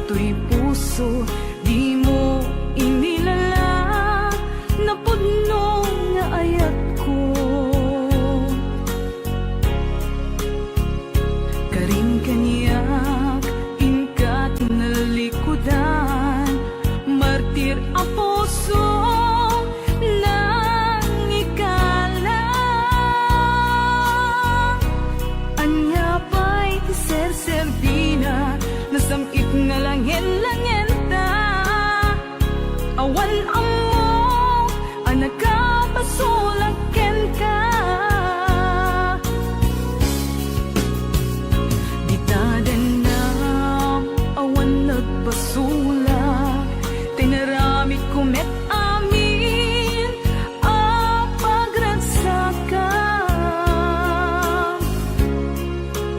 to'y puso, di mo inilala na pudno nga ayat ko. Karing kaniyak inkat nalikudan, martir a puso nang ikala. Anya pa'y ser-serbina, nasamit nga langin-langin ta. Awan amo, anak ka pasulaken ka. Di tadanam, awan nagpasulak, tinaramit kumet amin a pagragsakan.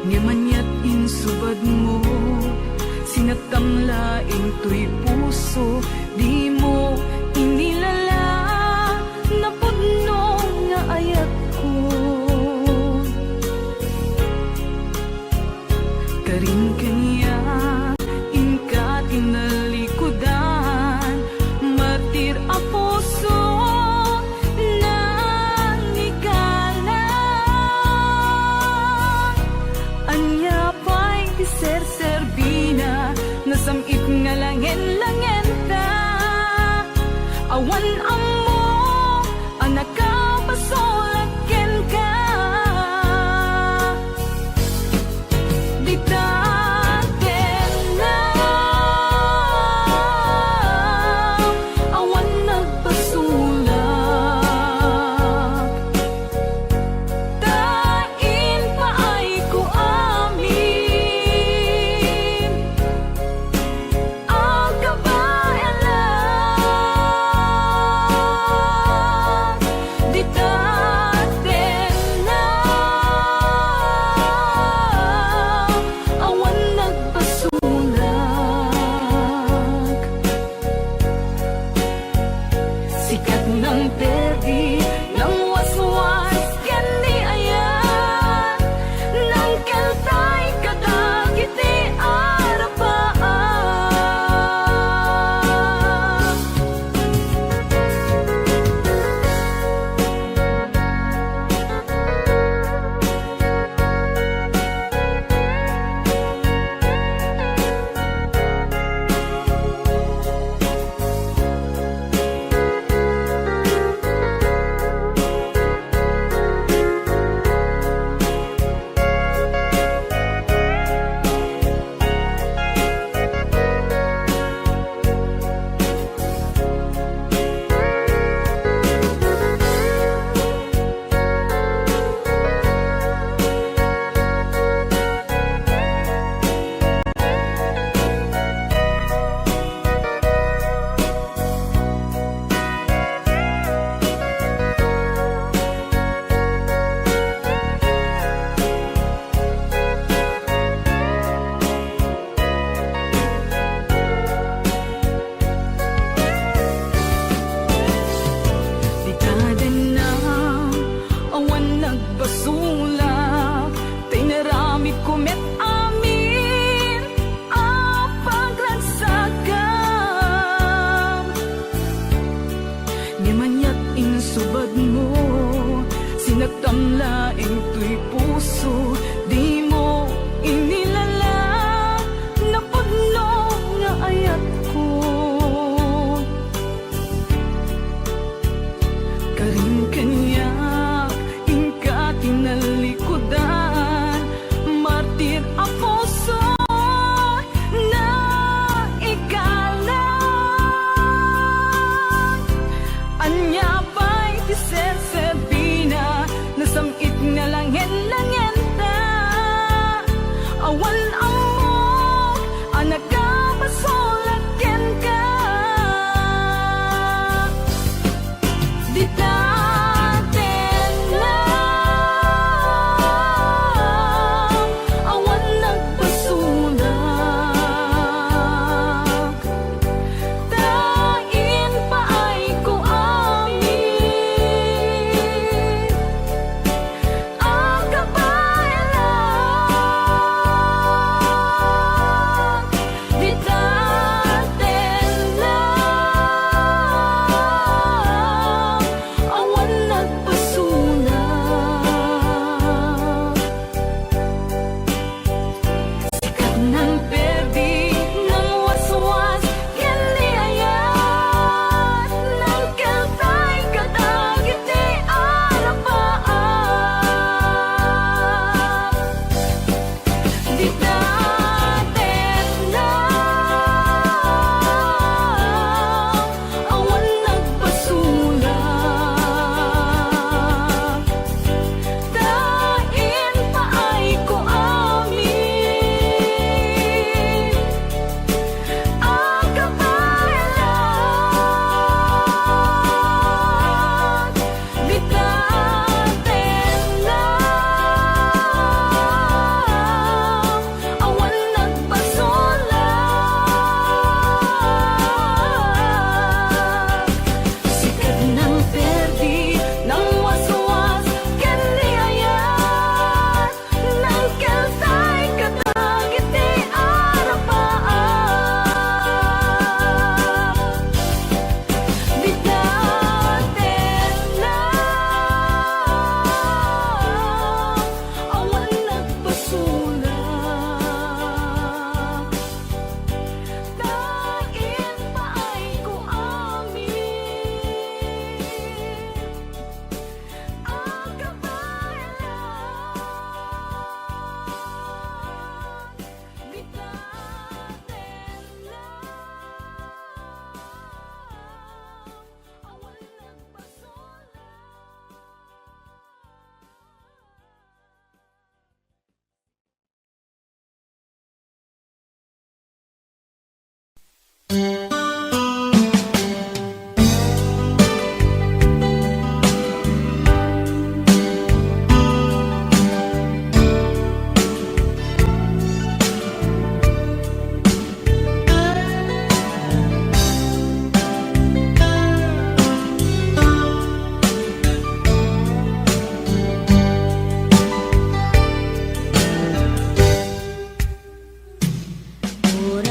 Ngamanyat insubad mo, sinatamlaing to'y puso, di mo inilala na pudno nga ayat ko. Karing kanya inkat inalikudan, martir a puso nang ikala. Anya pa'y ser-serbina, nasamit nga langin-langin ta. Awan amo, anak ka pasulaken ka. Di taken na, awan nagpasulak. Tain paay ko amin,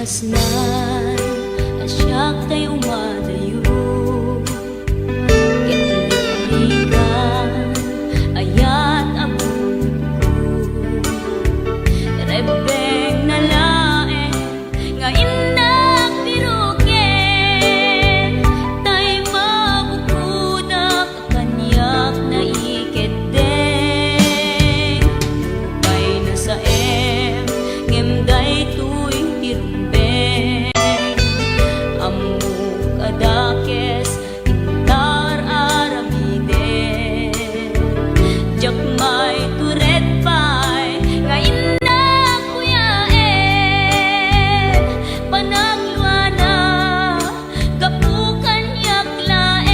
masnan asyak tayo madayo ketlikan ayat abun ko rebeng na lae nga indak biruken tay mabukudak kanyak na iketeng lupay na sa ngemday tuy tirumbeng amuk adakes intar aramiden jakmay turet pay nga indak kuyaen panagluana kapukan yaklaen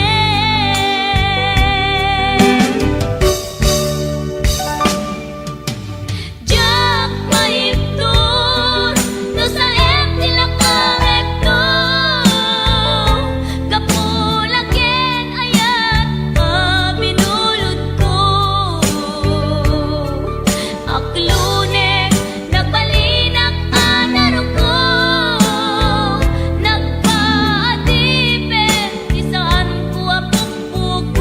jak maiptur no sa tilakangekto kapulaken ayat binulod ko aklune nagbalinak anaro ko nagpaatipin isaan ko apukpukon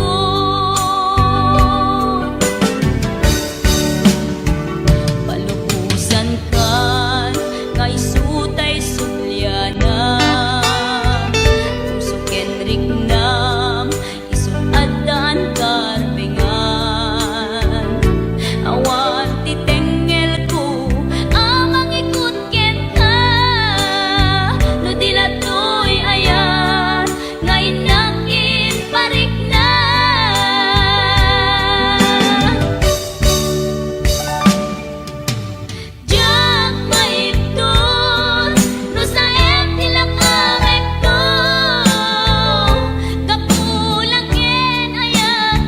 palubusan kan kay sutay sulyana usok Enrik nam isun adan karbengan awan titengel ko amang ikut ken ka no dilatoy ayan ngayon nakin parik na jak maiptur no sa tilakangekto kapulaken ayat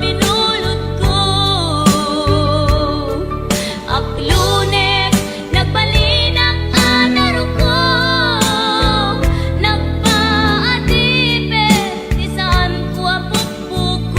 binulod ko aklunek nagbalinak anaro ko nagpaatipin isaan ko apukpukon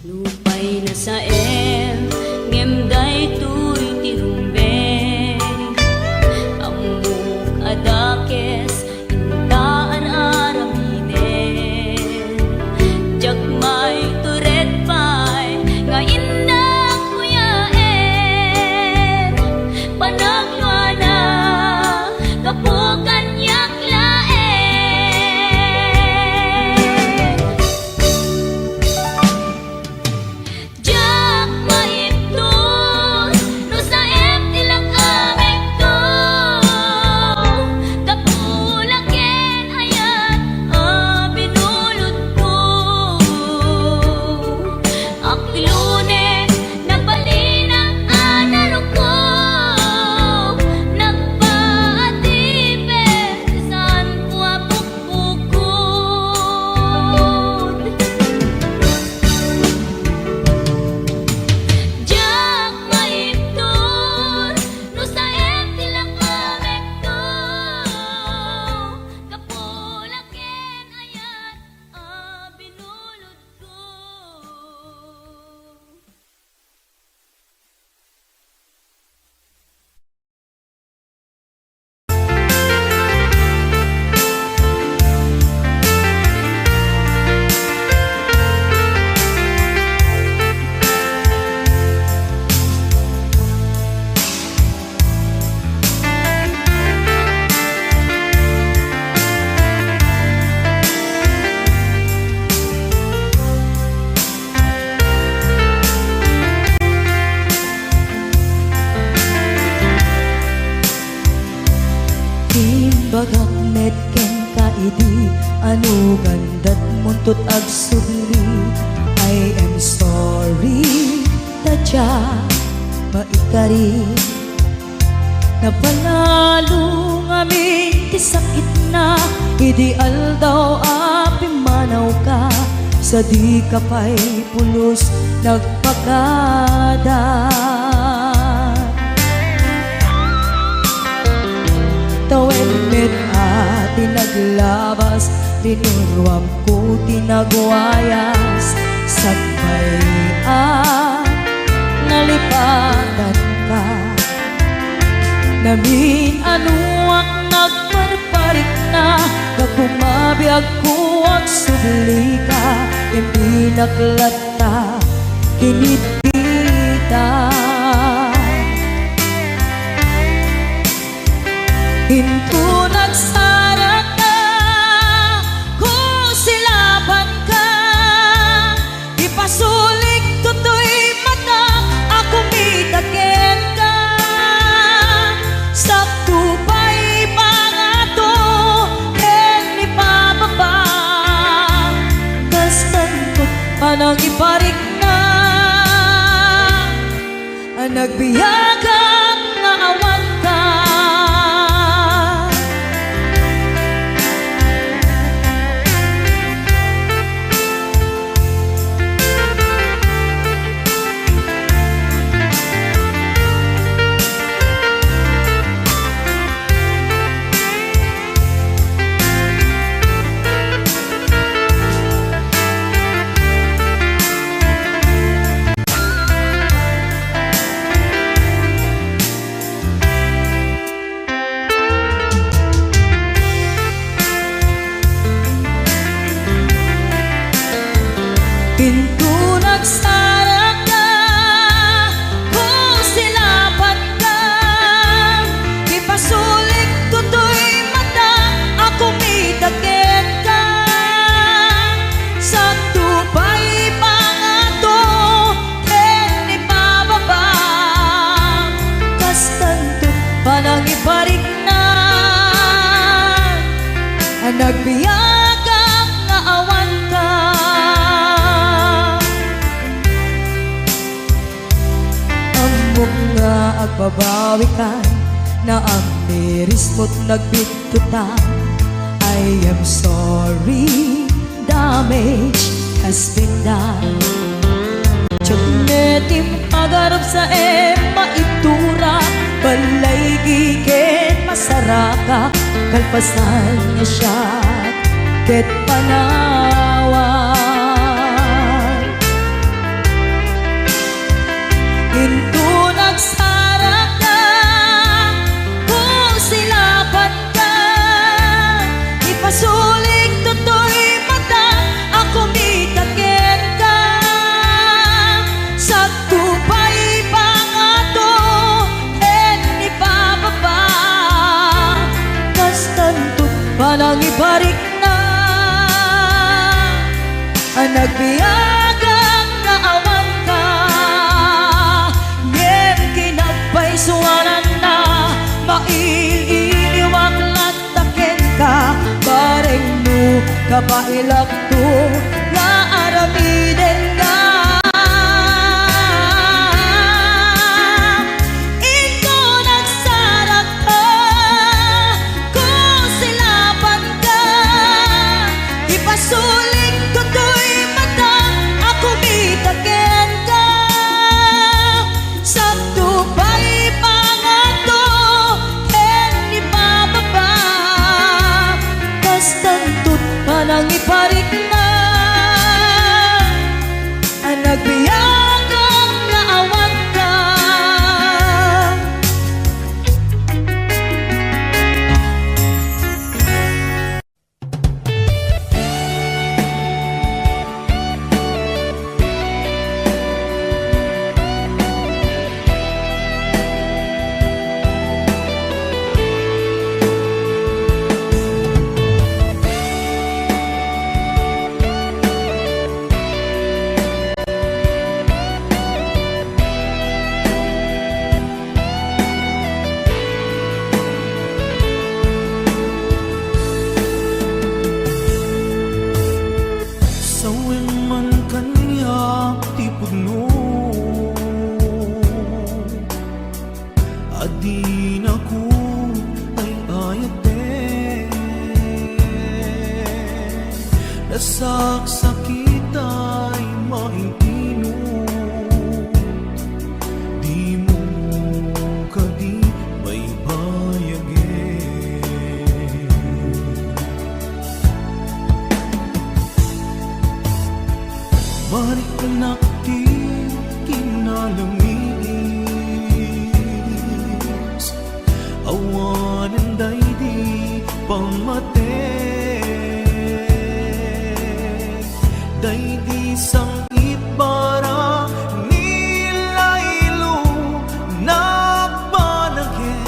lupay na sa ngemday tuy tirumbeng amuk adakes intaan aramiden jakmay turet pay nga indak kuyaen panagluana kapukan yaklaen jak maiptur no sa tilakangekto kapulaken ayat binulod ko aklunek nagbalinak anaro ko nagpaatipin isaan ko apukpukon jak maiptur no sa tilakangekto kapulaken ayat binulod ko. Bagak medken kaidi anu gandat muntut agsubli I am sorry taja maikari Napalalong amin ti sakit na, ideal daw api manaw ka, sa di ka pa'y pulos nagpakada. Tawen met tinaglabas, tinurwam ko tinagwayas, sakbay nalipatan ka. Namin anuak nagparparik na, nagkumabiyag ko at subli ka, hindi naklata, kinipita. Hinto nagsarat na, kung silaban ka, ipasulik tutoy mata, ako mitakin ka. Sakto pa'y pangato, ken ipababa, kastantot panang iparik na, nagbiyagang nga awan ka. Pinto nagsarat na, kung silaban ka, ipasulik tutoy mata, ako mitakin ka. Sakto pa'y pangato, ken ipababa, kastanto panang iparik na, nagbiyagang nga awan ka. Nga agbabawi ka, na ang miris mo't nagbitutan. I am sorry, damage has been done. Tiyagnetim agarap sa maitura, balay gikin masaraka, kalpasan niya siya ket panawan. Into nagsarat na, kung silaban ka, ipasulik tutoy mata, ako mitakin ka. Sakto pa'y pangato, ken ipababa, kastantot panang ibarik na, nagbiyagang nga awan ka. Suwanan na, maililiwag latakin ka, bareng mo kapailak to, nga aramiden ka. Ito nagsarat ka, kung silaban ka, ipasulik tutoy mata, ako mitakin ka. Sakto pa'y pangato, ken ipababa, kastantot panang iparik na, saksakit ay maiinom, di mo kadi may bayagin. Balik anak di kinalamis, awanan day di pamate, day di sangit para nilaylo nagpanagin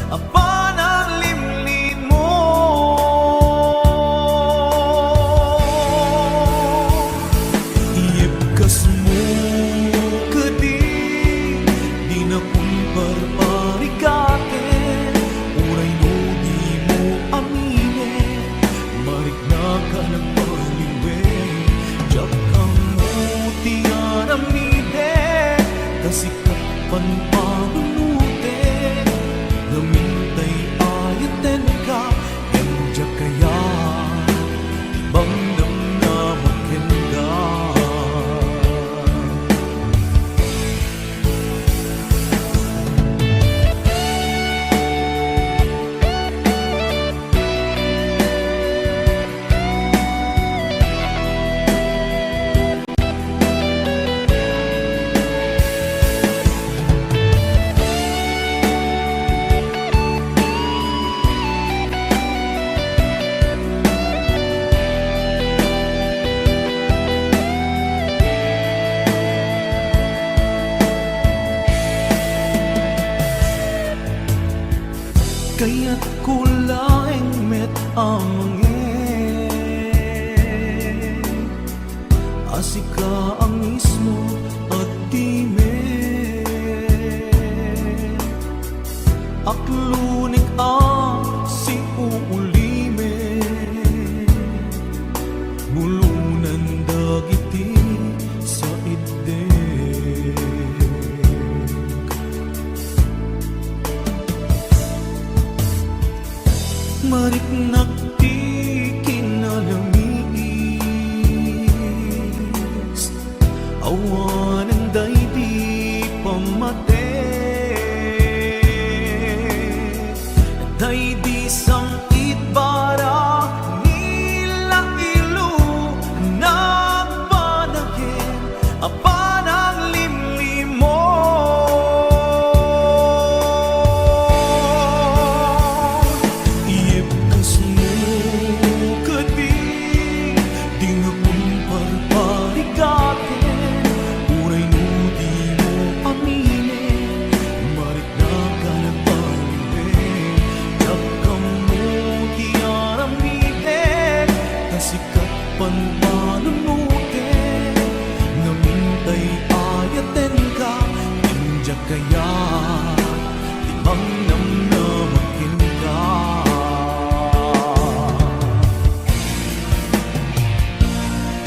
apanang limlim mo. Iyepkas mo kadi di na kumparparikate, uray no di mo amine, marik na ka nagpaliwe. Diyak kang mo tiyaramide, kasikat panpanunute, namintay ayaten ka, enjak kaya ibang namnamakin ka. Kaya't kulaing met amangin, asika ang mismo at dime, aklunik ang si uulime, bulunan dagiti sa ide. Marik nakti kinalamis, awanan day di pamate, day di sangit para nilailo nagpanagin apanang limlim mo. Iyepkas mo kadi di na kumparparikate, uray no di mo amine, marik na ka nagpaliwe. Diyak kang mo tiyaramide, kasikat panpanunute, namintay ayaten ka, enjak kaya ibang namnamakin ka.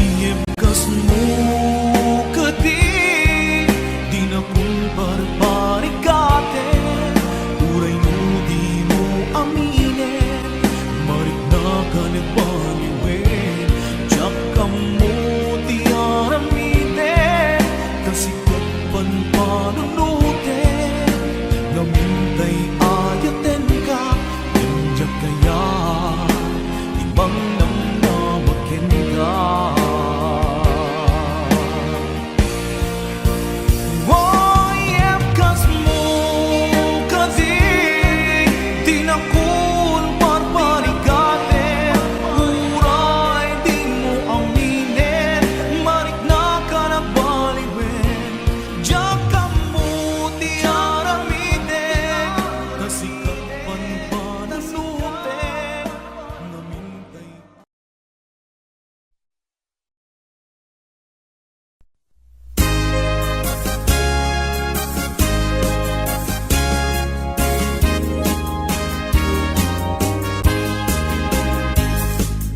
Iyepkas mo kadi di na kumparparikate, uray no di mo amine, marik na ka nagpaliwe. Diyak kang mo tiyaramide, kasikat panpanunute, namintay ayaten ka, enjak kaya ibang namnamakin ka. Iyepkas mo kadi di na kumparparikate, uray di mo aminin, marik na ka nagbaliwen. Diyak kang mo tiyaramide, kasikat panpanunute, namintay.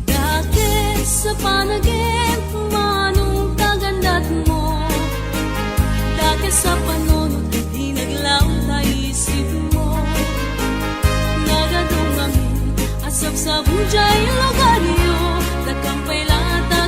Dati sa panaginip, manong kagandat mo. Dati sa panunod, di naglaw na isip mo. Nagadungangin, asap sa bujay lugar niyo, nagkampay lata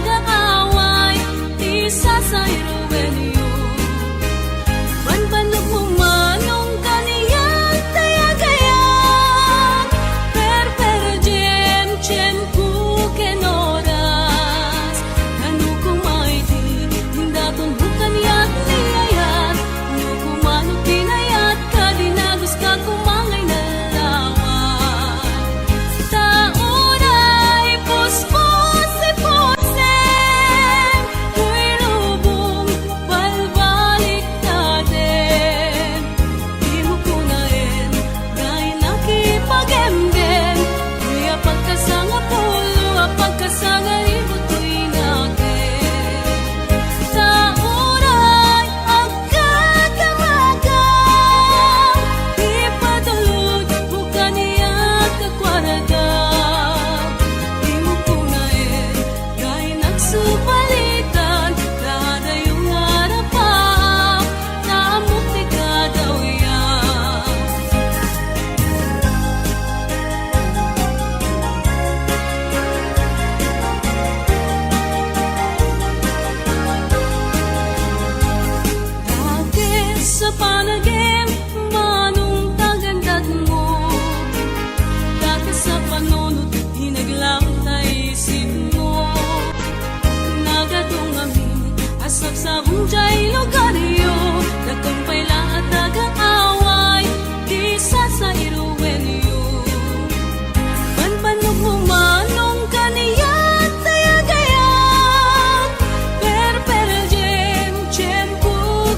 usap sa bunjay lugaryo, dagang payla at dagang away, di sa iruwenyo. Panpanong humanong kaniyat tayagayat, per jem pu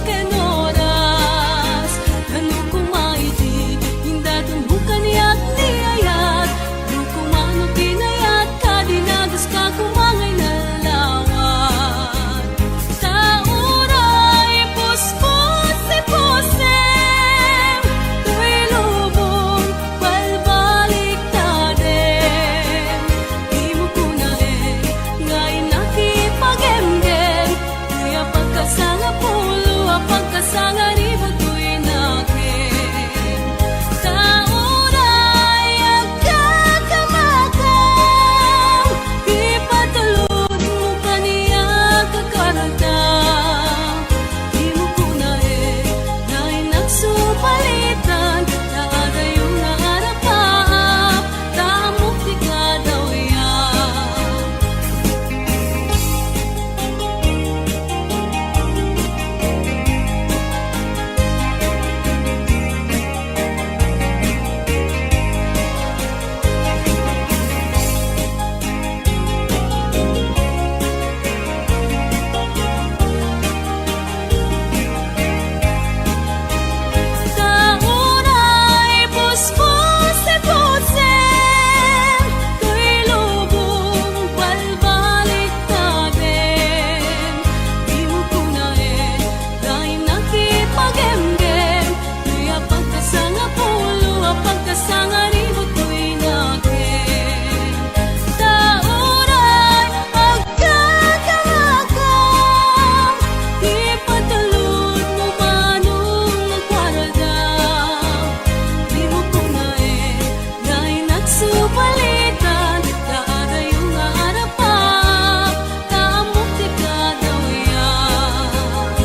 kenoras, ano kumaiti, hindatong bukan yak niyayat, no kumano tinayat, kadinagas ka kumangay na lawat. Tauray puspos si posem, tuy lubong balbalik tadem. Di mo kunae, ngay nakipagemgem, kuya pagkasanga pulo, pagkasanga ribo tuy nakem. Tauray agkakamakam, ipatulod mo kaniya kakaragam. Di mo kunae, ngay nagsupalitan, taada yung naarapap, tamok di ka daw yan. Tauray puspos si posem, tuy lubong balbalik tadem. Di mo kunae, dahil nakipagemgem, kuya pagkasanga pulo, pagkasanga ribo tuy nakem. Tauray agkakamakam, ipatulod mo manong nagparadam. Di mo kunae, dahil nagsupalitan, taada yung naarapap, tamok di ka daw yan.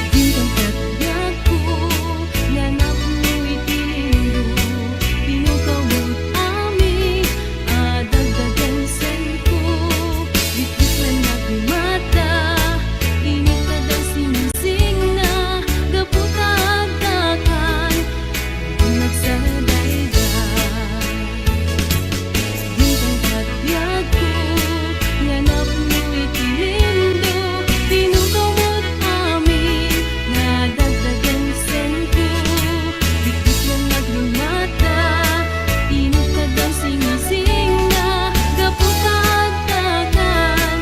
Bintang katyaku, nanap mo itilindo, pinukaw mo't amin, adagdagan senko. Bitbit lang nagmata, init na daw sinising na, gaputa agdakan, nagsadayday. Bintang katyaku, nanap mo itilindo, pinukaw mo't amin, nadagdagan senko. Bitbit lang nagmata, init na daw sinising na, gaputa agdakan,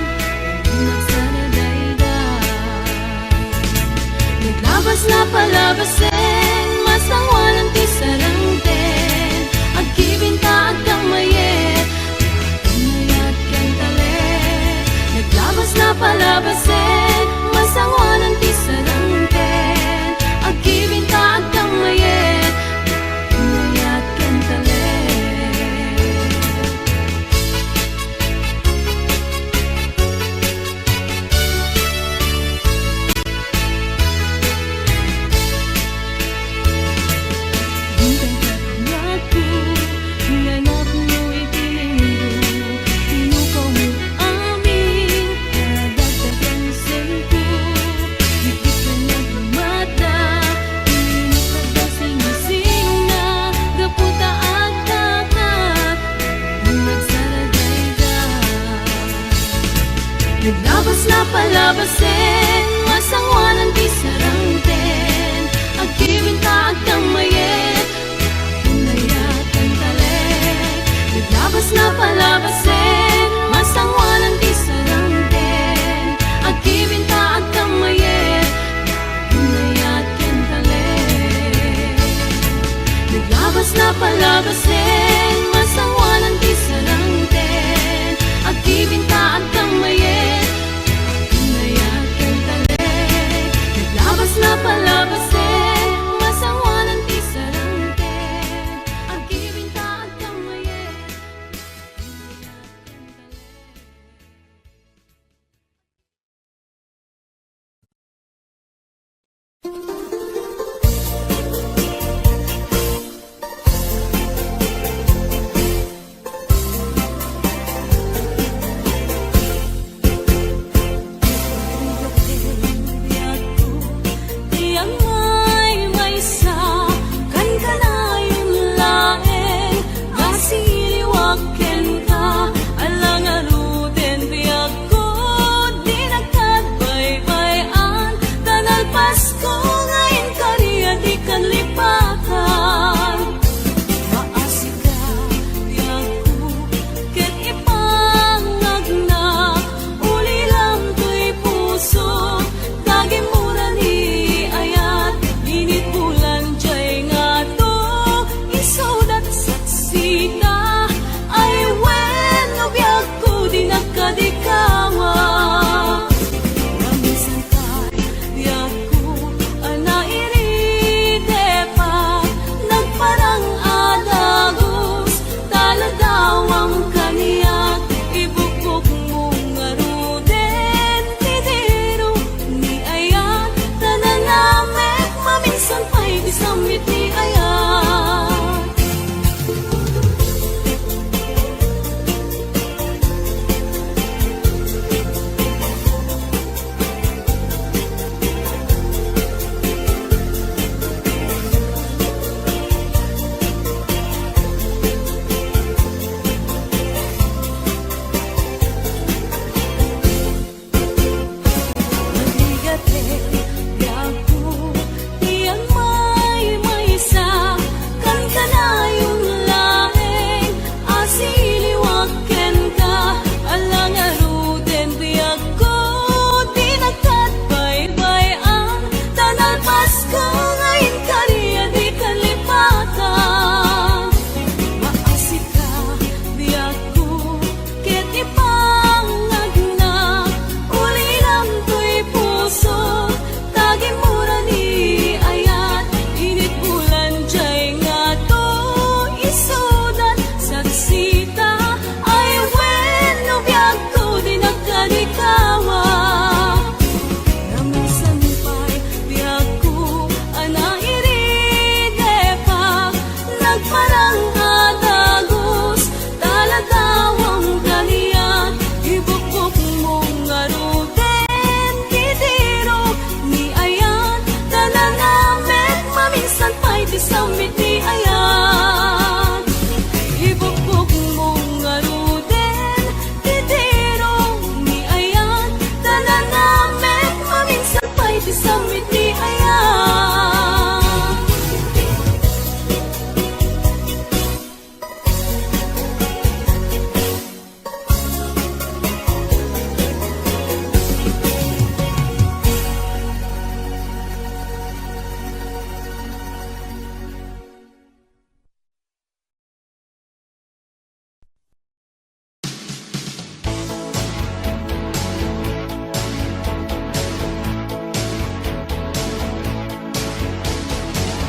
nagsadayday. Naglabas na palabasin, masangwanan ti sarangten, agkibinta agkang mayet, inayat kang talet. Naglabas na palabasin, masangwanan ti sarangten, agkibinta agkang mayet, inayat kang talet. Bintang katyaku, nanap mo itilindo, pinukaw mo't amin, nadagdagan senko. Bitbit lang nagmata, init na daw sinising na, gaputa agdakan, nagsadayday. Naglabas na palabasin, masangwanan ti sarangten, agkibinta agkang mayet, inayat kang talet. Naglabas na palabasin, masangwanan ti sarangten, agkibinta agkang mayet, inayat kang talet. Naglabas na palabasin, masangwanan ti sarangten, agkibinta agkang mayet, inayat kang talet. Naglabas na palabasin, masangwanan ti sarangten.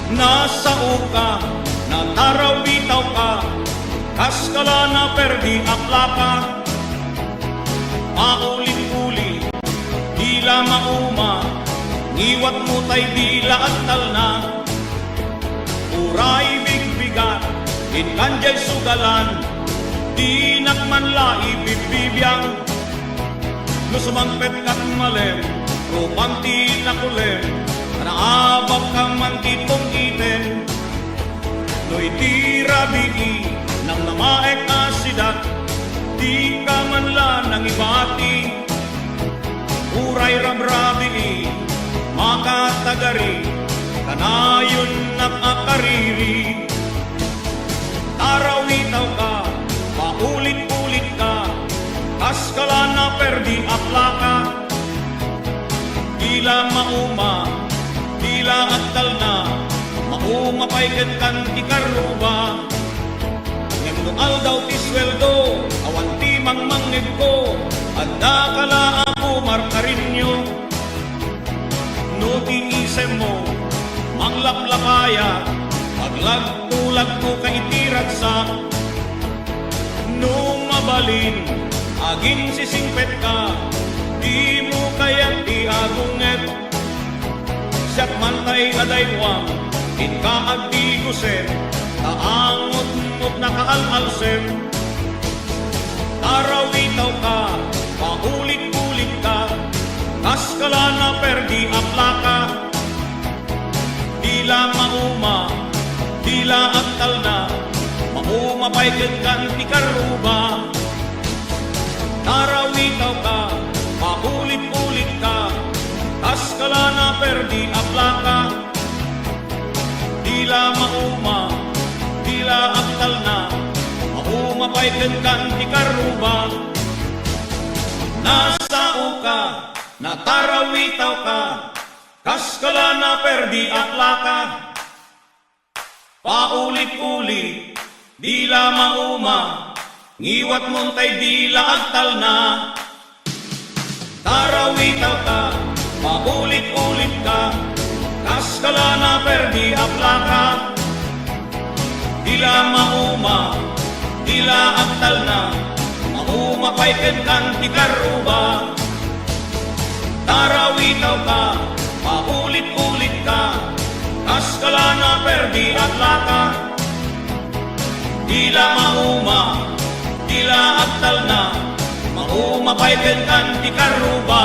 Nasa uka, nataraw bitaw ka, kaskala na perdi akla ka. Maulit-uli, dila mauma, ngiwat mo tay dila at talna. Uray bigbigat, inkanjay sugalan, di nakmanla ibibibiyang. Lusumangpet kat malem, rupanti na kulem, naabak ka man kitong iten. No'y di rabii, nang namaek asidat, di ka man la nang ibati. Uray rabrabii, makatagari, kanayon nakakariri. Tarawitaw ka, paulit-ulit ka, kaskala na perdi akla ka. Dila mauma, dila aktal na, mauma paikat kan ti karuba. Ngayong daw ti sweldo, awan ti mangmangid ko, at dakala ako markarinyo. No ti isem mo, manglaplapaya, maglag-ulag ko kay itiragsak. No mabalin, aging sisingpet ka, di mo kaya ti agunget. Siyak man tay adaywan, inka agdi gusen, taangot mo't nakaalalsem. Tarawitaw ka, paulit-ulit ka, kaskala na perdi akla ka. Dila mauma, dila aktal na, mauma paikat kan ti karuba. Tarawitaw ka, paulit-ulit ka, kaskala na perdi akla ka. Dila mauma, dila aktal na, mauma paikat kan ti karuba. Nasa uka, natarawitaw ka, kaskala na perdi akla ka. Paulit-ulit, dila mauma, ngiwat mong tay dila aktal na. Tarawitaw ka, paulit-ulit ka, kaskala na perdi akla ka. Dila mauma, dila aktal na, mauma paikat kan ti karuba. Tarawitaw ka, paulit-ulit ka, kaskala na perdi akla ka. Dila mauma, dila aktal na, mauma paikat kan ti karuba.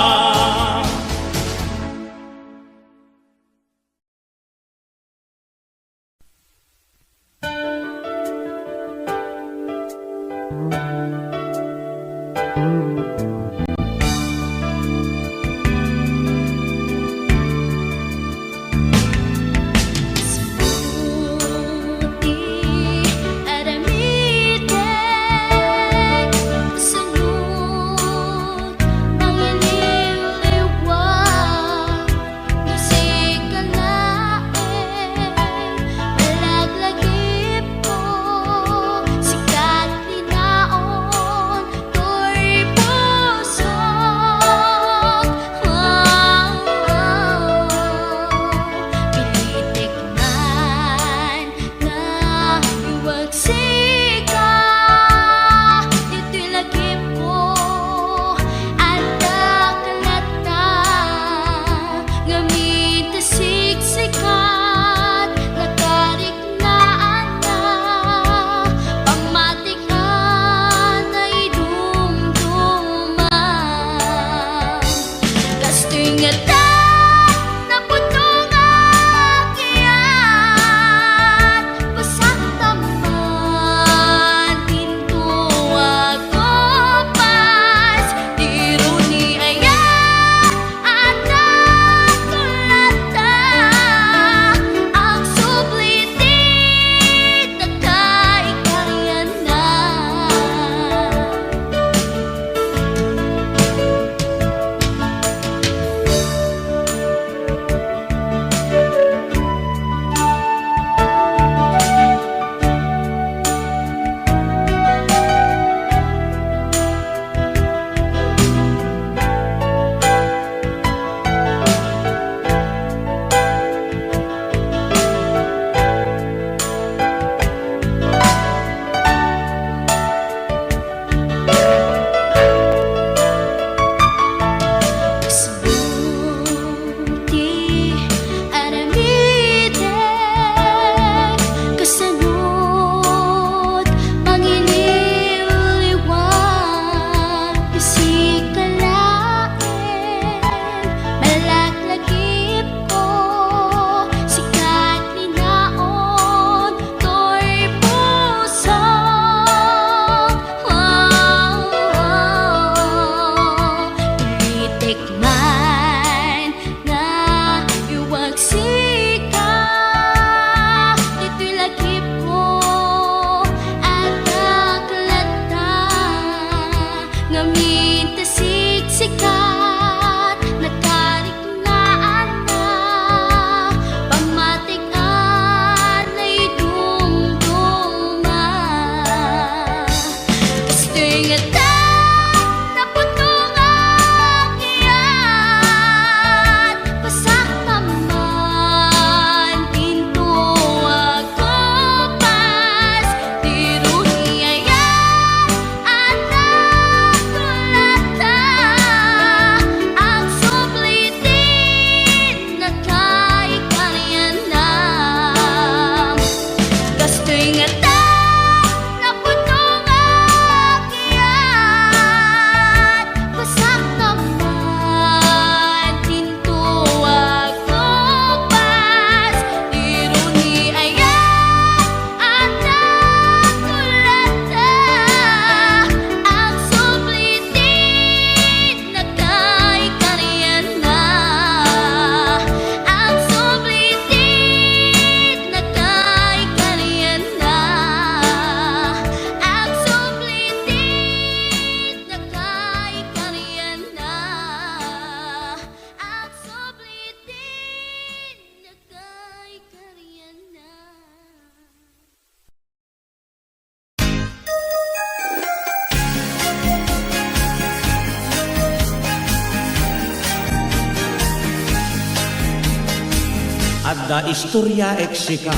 Adda istorya eksika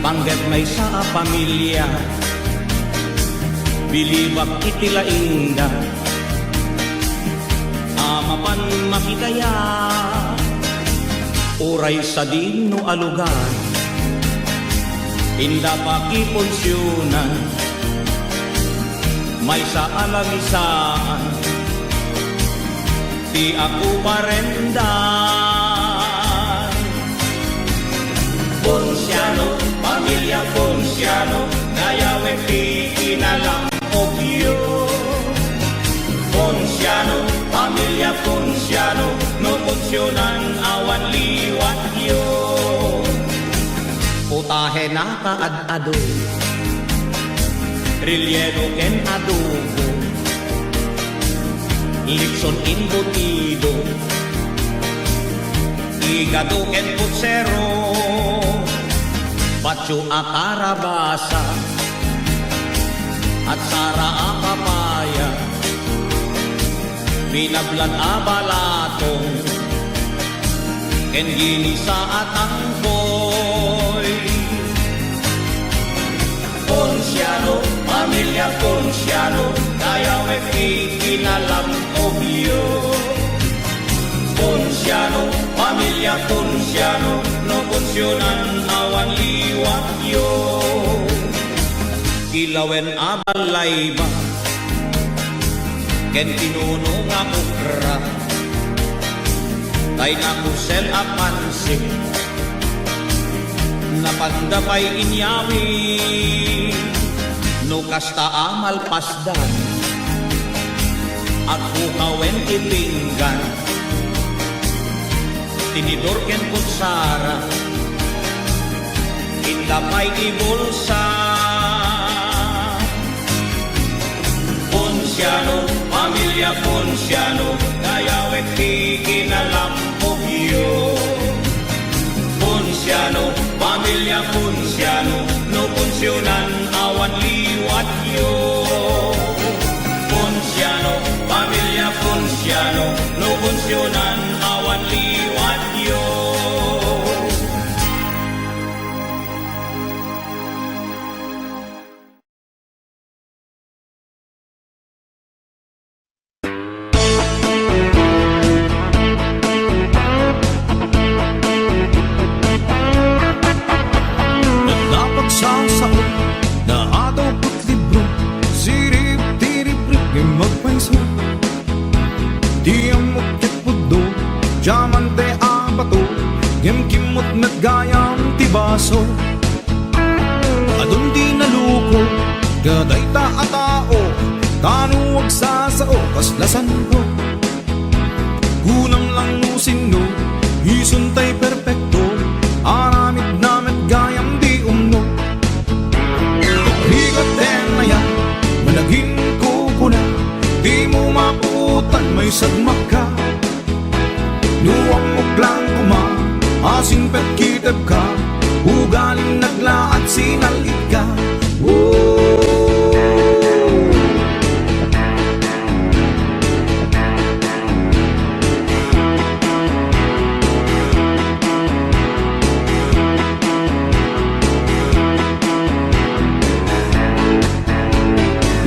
Pangget may sa pamilya Bilibak itila inda Amapan makitaya Uray sa dino alugan Inda pa kiponsyunan May sa alamisaan Di ako parendan Ponsiano, pamilya Ponsiano Nayawe ti inalang obyo Ponsiano, pamilya Ponsiano No punsyonan awan liwat yo Putahe na kaad-ado Rilyeno ken adobo Lipson imbutido Igado ken putsero Pacho a karabasa At sara a papaya Binablan a balatong Ken ginisa at angkoy Ponsiano, pamilya Ponsiano Nayawe ikinalam obyo Ponsiano, pamilya Ponsiano No punsyonan awan liwat yo Kilawen abalay ba Ken pinuno nga ukra Tay na kusel apansik Napandapay inyawi No kasta amal pasdan At hukawen ipinggan Tinidor ken kutsara Indapay ibulsa Ponsiano, pamilya Ponsiano Nayawe ikinalamog yo Ponsiano, pamilya Ponsiano No punsyonan awan liwat yo Ponsiano, pamilya Ponsiano No punsyonan awan liwat yo Diamante abato, yem kimot naggayam tibaso. Adun di naluko, gaday ta atao, tanuwag sa sao, kaslasan ko. Gunam lang nusin no, isuntay perpekto, aramid namet gayam di umno. Ligat den na yan, managing kukuna, di mo maputan may sagmak ka. Nuwang muklang kuma, asing pet kiteb ka, ugaling nagla at sinalit ka.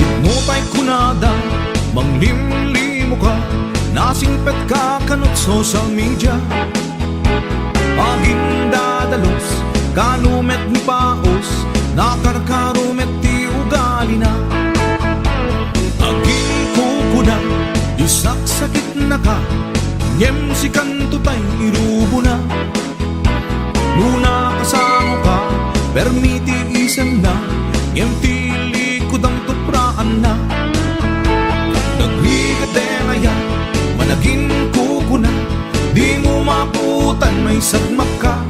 Itnupay kunada, manglimlimo ka, nasingpet ka kanot social media. Pagindadalos, kanumet ni paos, nakarkarumet ti ugali na. Aging kukuna, isaksakit na ka, nyem si kantutay irubo na. Nuna kasama ka, permiti isem na, nyem tili kudang tupraan na. Nagligate na yan, managing kukuna, di mo maputan may sagmak ka.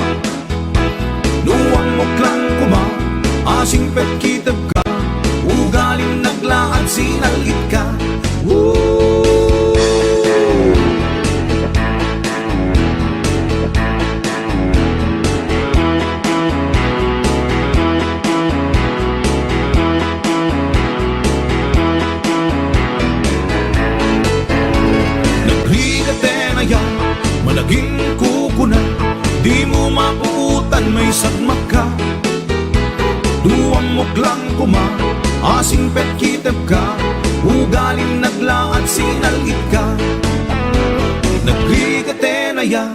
Nuwang muklang kuma, asing pet kiteb ka, ugaling naglaad sinalit ka. Nagligate na yan, malaging kukuna, maputan may sagmak ka. Duwang muklang kuma, asing pet kitep ka, ugaling naglaat sinalit ka. Nagrigatenaya,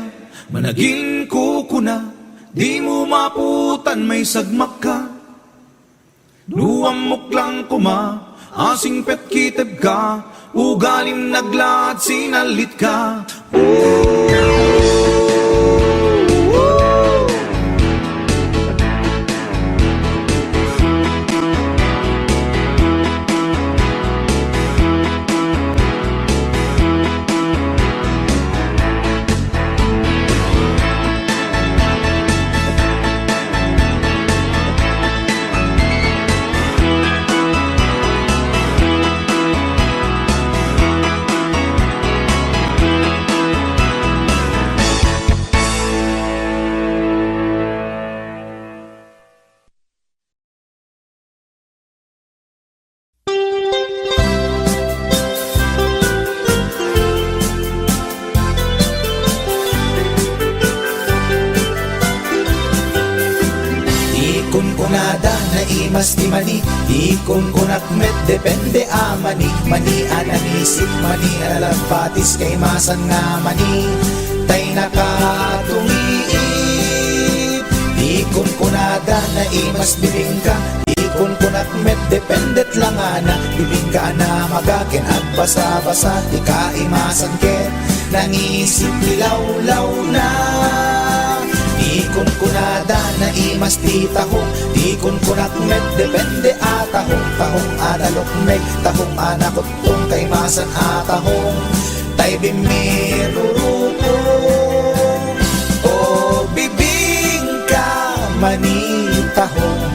managing kukuna, di mo maputan may sagmak ka. Duwang muklang kuma, asing pet kitep ka, ugaling naglaat sinalit ka. Kunada na imas di mani, ikon kunak met depende amani. Mani ananisip, mani alalapatis kay masan nga mani. Tay nakatumiip, ikon kunada na imas bibingka, ikon kunak met dependet lang ana. Bibingka na magakin at basa-basa, di ka imasan ken, nangisip lilaw-law na. Ikon kunada na imas ti tahong, ikon kunak met depende atahong. Tahong adalok meg, tahong anakot tong kay masan atahong. Tay bimirurupong, o bibingka manitahong.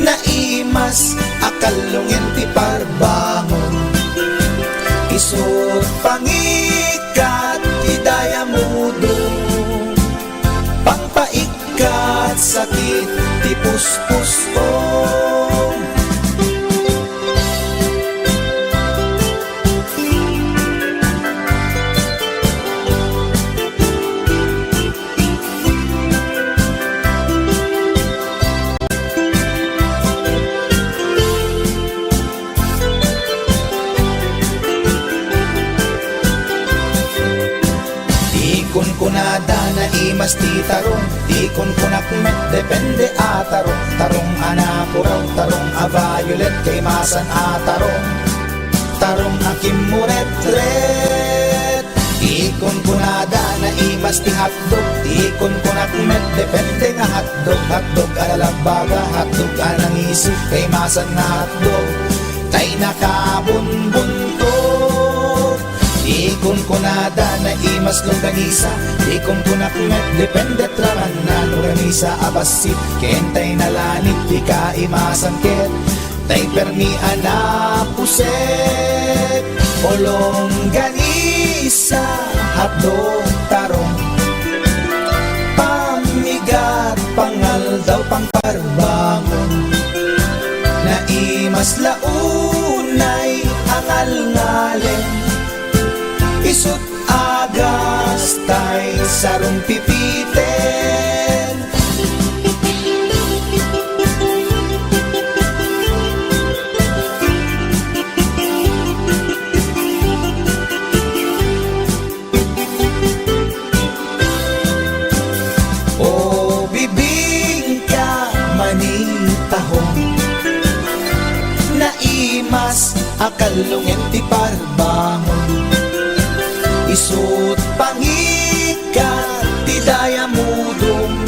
Naimas akalungin ti parbangon, isot pangikat idaya mudong. Pangpaikat sakit ti puspusong. Ikon kunada na imas ti tarong, ikon kunak met depende atarong. Tarong anapuraw, tarong aviolet kay masan atarong. Tarong akim muret-ret, ikon kunada na imas ti hotdog, ikon kunak met depende nga hotdog. Hotdog alalabaga, hotdog anangisi kay masan nga hotdog. Tay nakabunbunto, ikon kunada na imas longganisa, ikon kunak met depende traman na longganisa abasit. Kentay nalanit, di ka imasan ket, tay permi anapuset. O longganisa, hotdog tarong, pamigat pangal daw pangparbangon. Na imas launay angal ngalen, isut agas tay sarong pipiten. O bibingka manitahong, naimas akalungin ti parbangon. Isut pangikat ti daya mudong,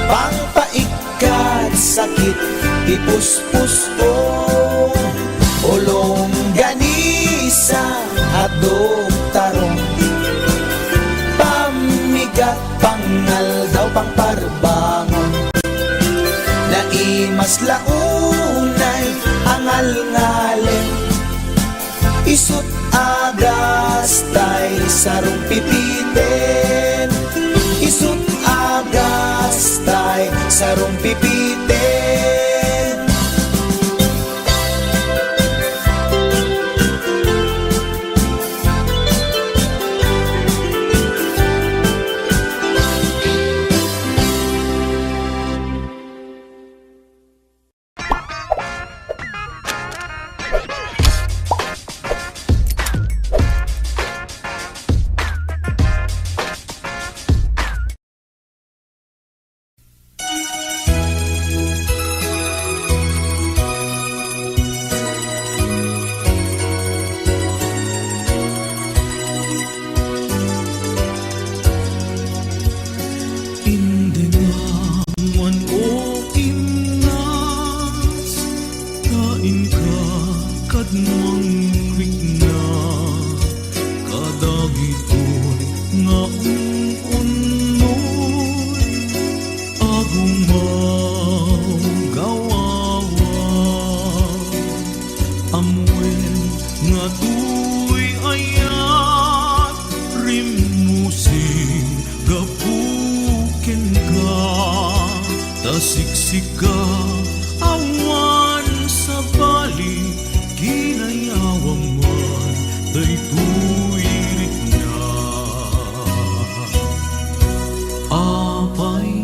pangpaikat sakit ti puspusong. O longganisa hotdog tarong, pamigat pangal daw pangparbangon. Naimas launay angal ngalen, isut agas tay sarong pipiten. Isut agas tay sarong pipiten. sika awan sa bali ginayawan man daytoy na apay-apay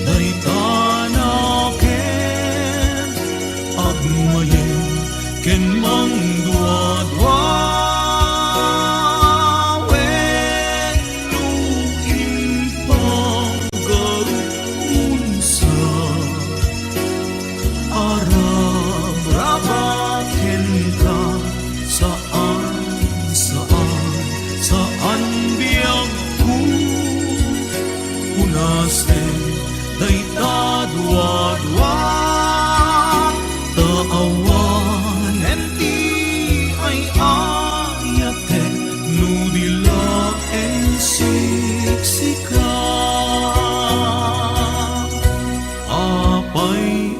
daytanaken agmayen ken mangduadwa dua-dua taawan enti ay ayate nudila en siksika apay-apay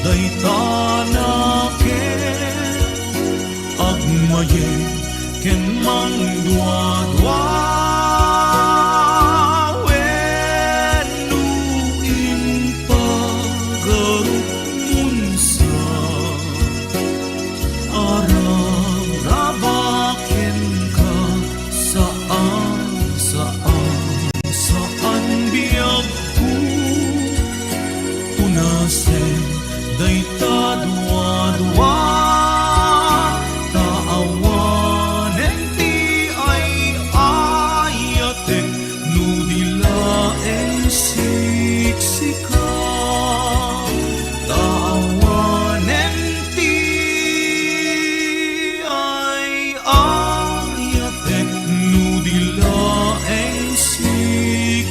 daytanake agmaye ken mangdua-dua dayta dua-dua taawan enti ay ayate nudila en siksika taawan enti ay ayate nudila en siksika.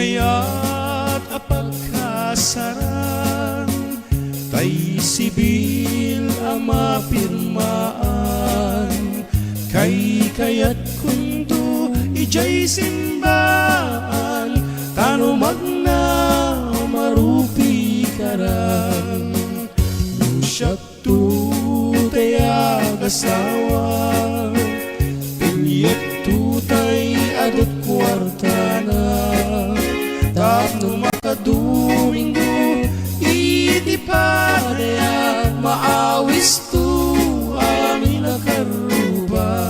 kaya't apagkasaran tay sibil ang mapirmaan kay kaya't kundo ijay simbaan tano magna marupi karan Lusyat tu tayag asawa pinyet tu tay adot kwartana tapno makadomingo iti paraya maawis tu amin nakaruba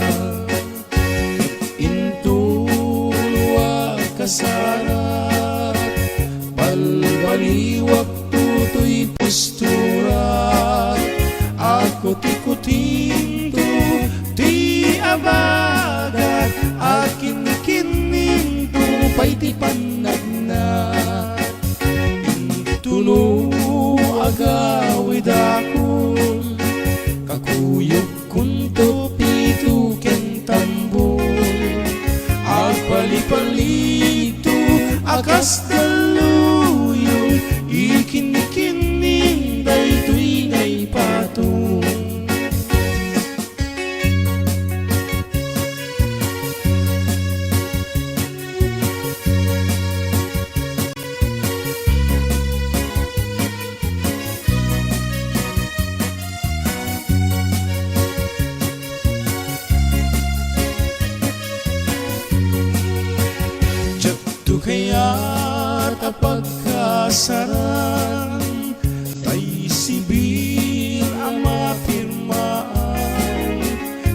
intulwa kasara palbaliwak tutoy postura ako tikutinto ti abagat akin kininto pay ti panagna intuno agawid akon kakuyog kunto pito ken tambon agpalipalito akas daluyong ikinikining daytoy ngay patong kaya't apagkasaran tay sibil ang mapirmaan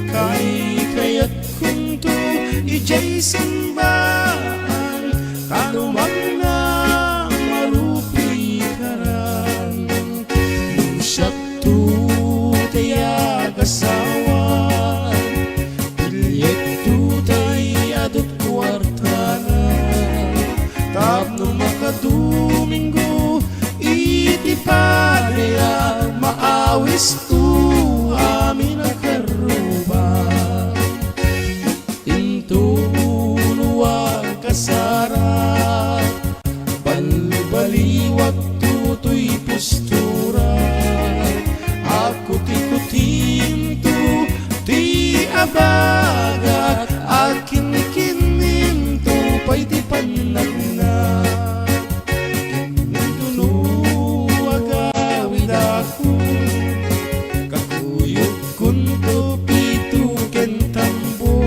kay kaya't kunto ijay simbaan tano magna marupi karan Lusyat tu tayag asawa pilyet tu tay adot kwartana tapno makadomingo iti paraya maawis tu amin nakaruba intulwa kasara balbaliwat tutoy postura ako tikutinto ti abagat akin kininto pay ti panagna intuno agawid ako kakuyog kunto pito ken tambo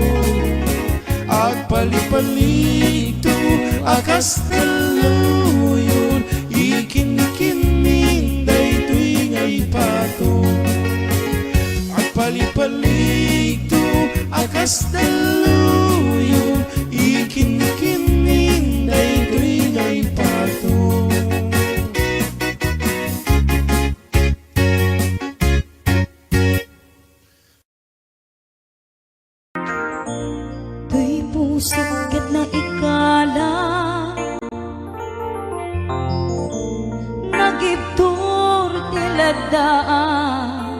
agpalipalito akas daluyon ikinikining daytoy ngay patong agpalipalito akas daluyon ikinikining daytoy ngay patong Tuy pusok ket na ikala nagibtur tiladaan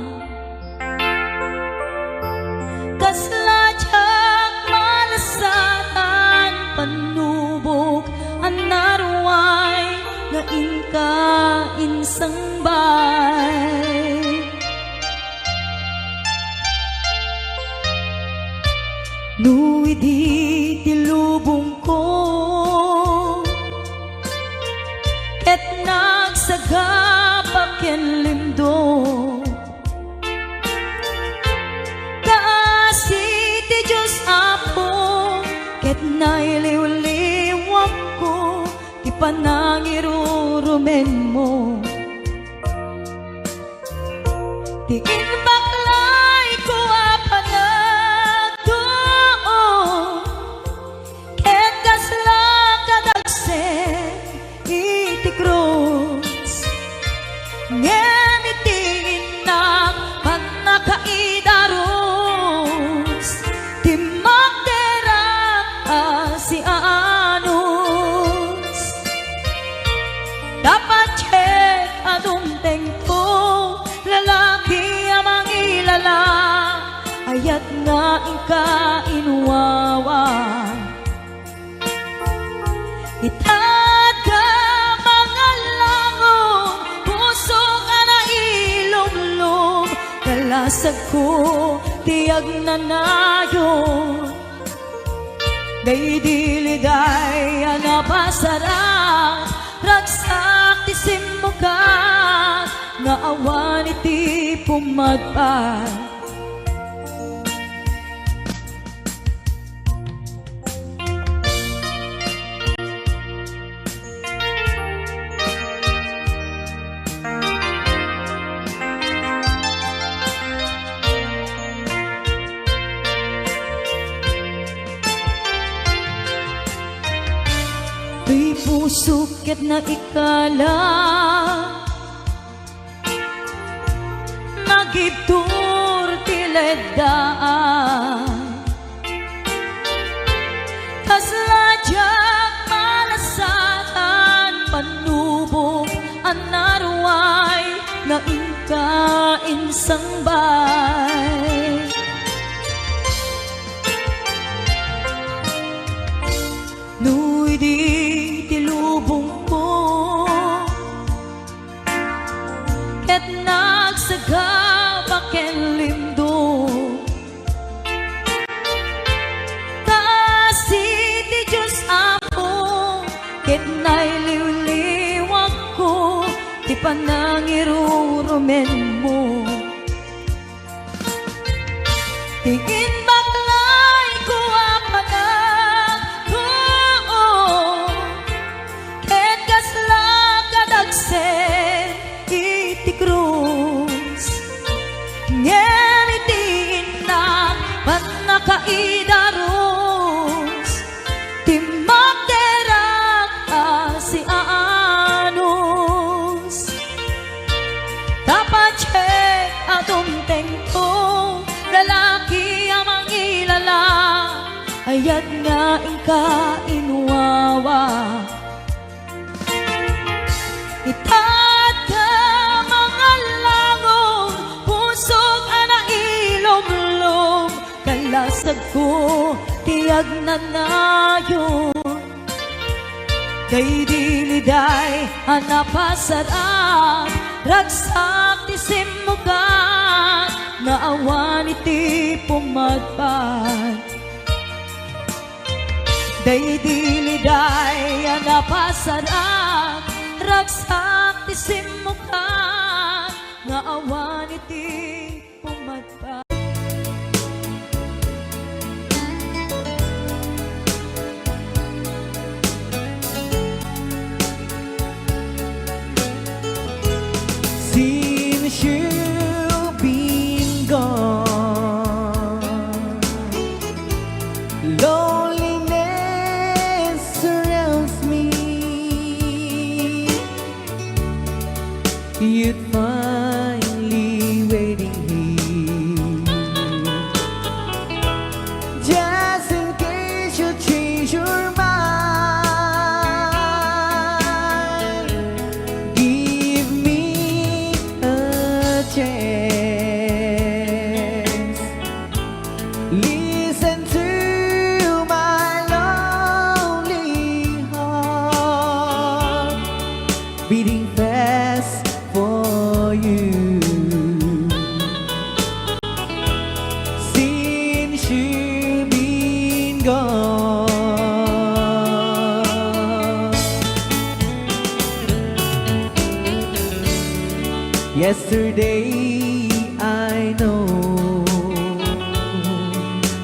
kasladyak malasatan panubok ang naruay nga inka insang bay nuidi tilubong ko ket nagsagapak ken lindo kaasi ti Diyos apo ket nailiw-liwak ko ti panangirurumen mo ti inbaklay ko apanagdo ket kasla kadagsen iti krus ngem iti inak pannakaidarus ti magderak si anus dapat check adung tengko lalaki amang ilala ayat nga inka inuwawa ita Kalasag ko, tiyag na nayon. Day diliday, anapasarang ragsak ti simukat, nga awan iti pumadpad. Di pusukit na ikala, nagitur tiledaan, kasladyak malasatan, panubok anarway, nga inkain sangbay. Nuy di tilubong mo, ket nagsagabak ken lindo, kasi ti Diyos Apo, ket nailiwliwag ko, ti panangirurumen mo. Tingin baklay ko apanan ko, ket kasla kadagsen iti krus, ngem iti inak pat nakaidaros, ti magderak si anos. Tapacek atum tengko, lalaki amang ilala, ayat nga ingka inuwawa. Itata mga langong, pusok ana ilom-lom, kalasag ko, tiyag na nayon. Kay diliday, anapasarap, ragsak ti simukan, nga awan iti pumadpad. Day diliday, anapasarap, ragsak ti simukan, nga awan iti pumadpad. Since you've been gone, loneliness surrounds me. You'd finally waiting here, just in case you change your mind. Give me a chance. Listen to my lonely heart, beating fast for you. Since you've been gone, yesterday I know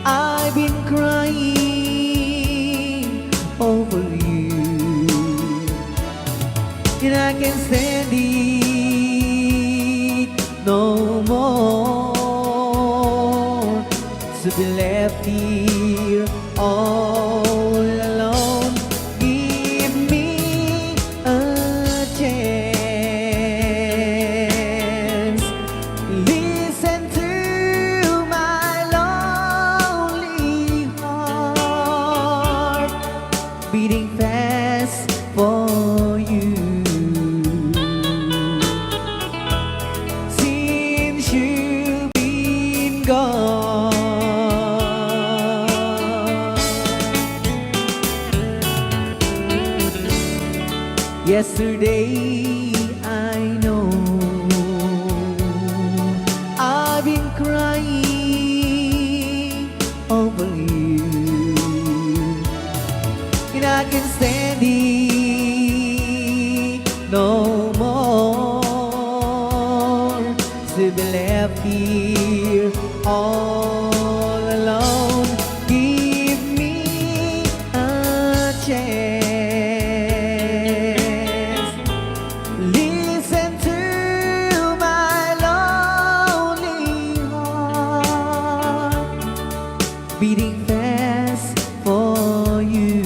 I've been crying over you, and I can't stand it no more, to be left here all alone. Give me a chance. Listen to my lonely heart, beating fast for you. Since you've been gone, yesterday I know I've been crying to be left here all alone. Give me a chance. Listen to my lonely heart beating fast for you.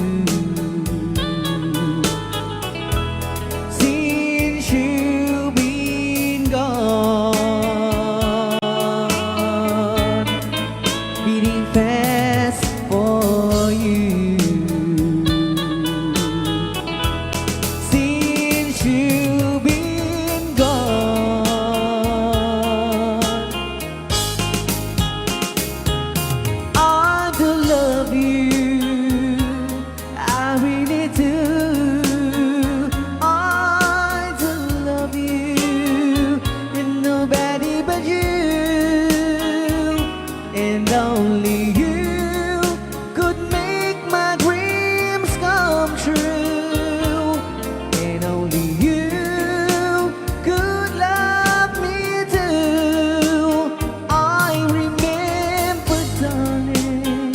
Since you've been gone, beating fast for you. Since you've been gone, I do love you, I really do. I do love you, and nobody but you, and only you could make my dreams come true, and only you could love me too. I remember, darling,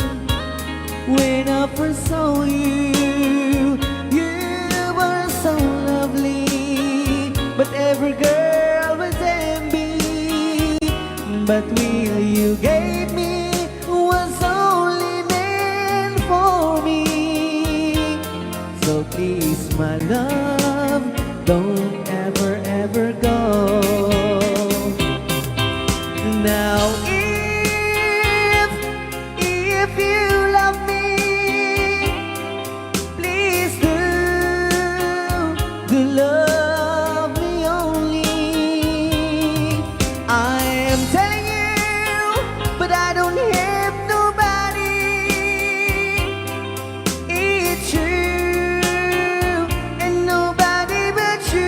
when I first saw you, you were so lovely, but every girl was envy. But will you gave me was only meant for me. So please, my love, don't ever, ever go. Now if you love me, please do love me only. I am telling you, but I don't have nobody. It's you and nobody but you.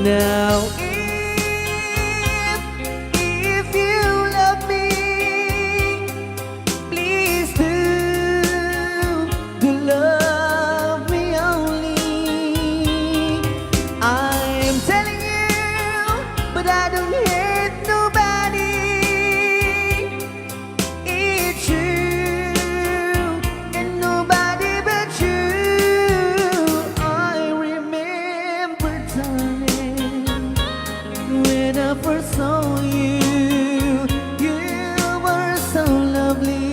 Now if you love me, please do love me only. I'm telling you, but I don't hate nobody. It's you and nobody but you. I remember, darling, when I first saw you, you were so lovely,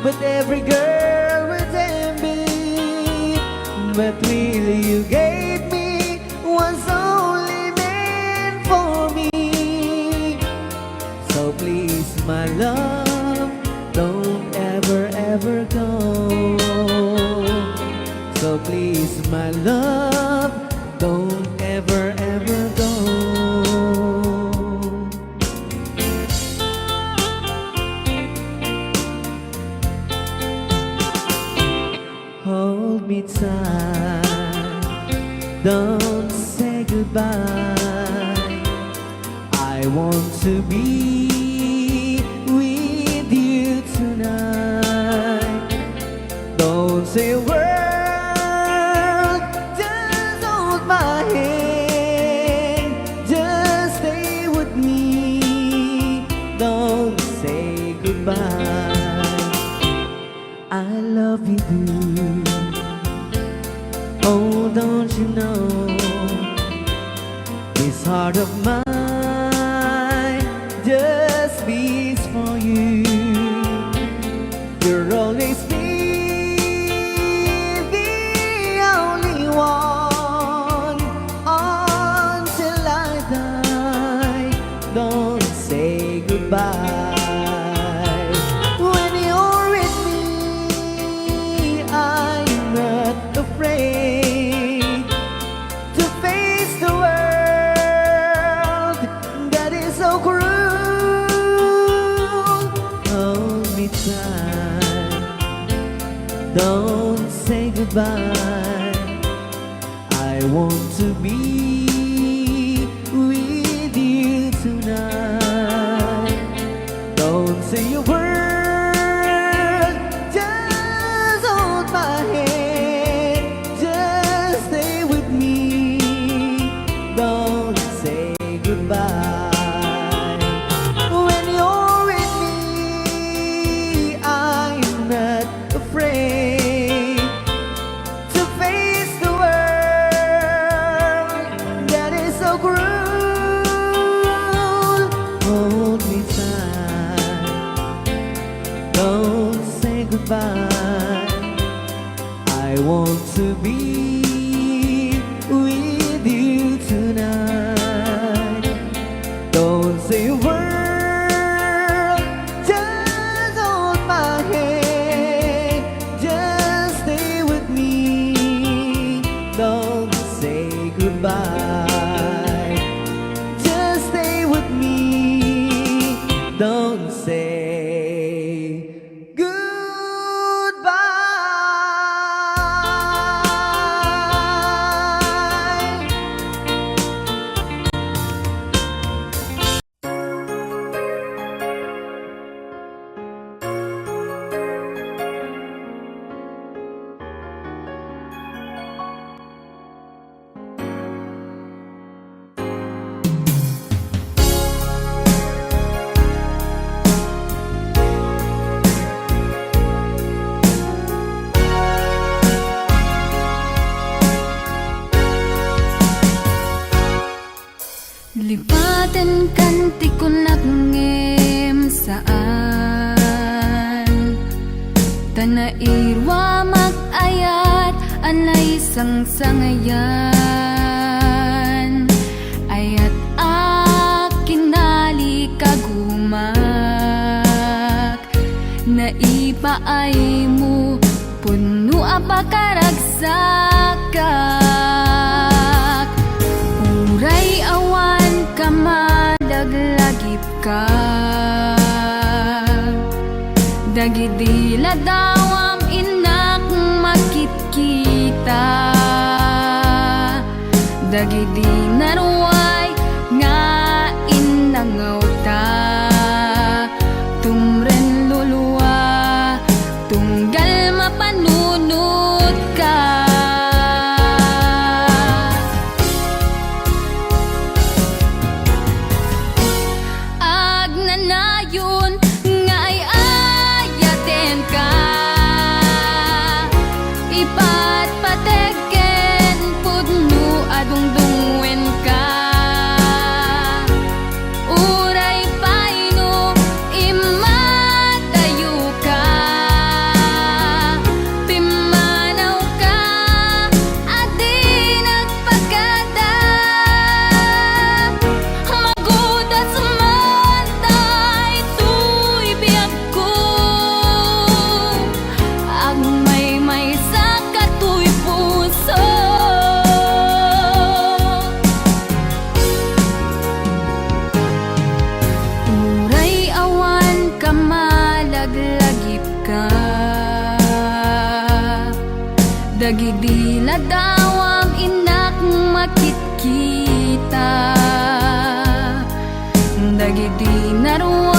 but every girl was envy. But really you gave me was only meant for me. So please, my love, don't ever, ever go. So please, my love, don't ever, ever go. Hold me tight, don't say goodbye. I want to be with you tonight. Don't say a word, just hold my hand, just stay with me. Don't say goodbye. I love you, boo. Oh, don't you know, this heart of mine just beats for you. You'll always be the only one until I die. Don't say goodbye. When you're with me, I'm not afraid to face the world that is time. Don't say goodbye. I want to be with you tonight. Don't say a word, just hold my hand, just stay with me. Don't say goodbye. When you're with me, I'm not afraid to face the world that is so cruel. Hold me tight, don't say goodbye. I want to be with you tonight. Don't say a word, just hold my hand, just stay with me. Don't say goodbye, just stay with me. Don't say goodbye. Lipatan kanti ko nakngem saan Tanairwa makayat anay sangsangayan Ayat akinali kagumak Naipaay mo puno apakaragsakak Uray awan ka madaglagip ka Dagidila dawam inak makitkita Dagidi naruay nga inangaw ta Tumren luluwa tunggal mapanunod ka Agnanayon nga ay ayaten ka Ipatpateken pudno adungdungwen ka Uray paino imatayo ka Pimanaw ka at di nagpagada Magudas man tay tuy biyag ko Ang may sa katuy puso Uray awan ka malaglagip ka Dagidila dawam inak makitkita Dagidi naruwa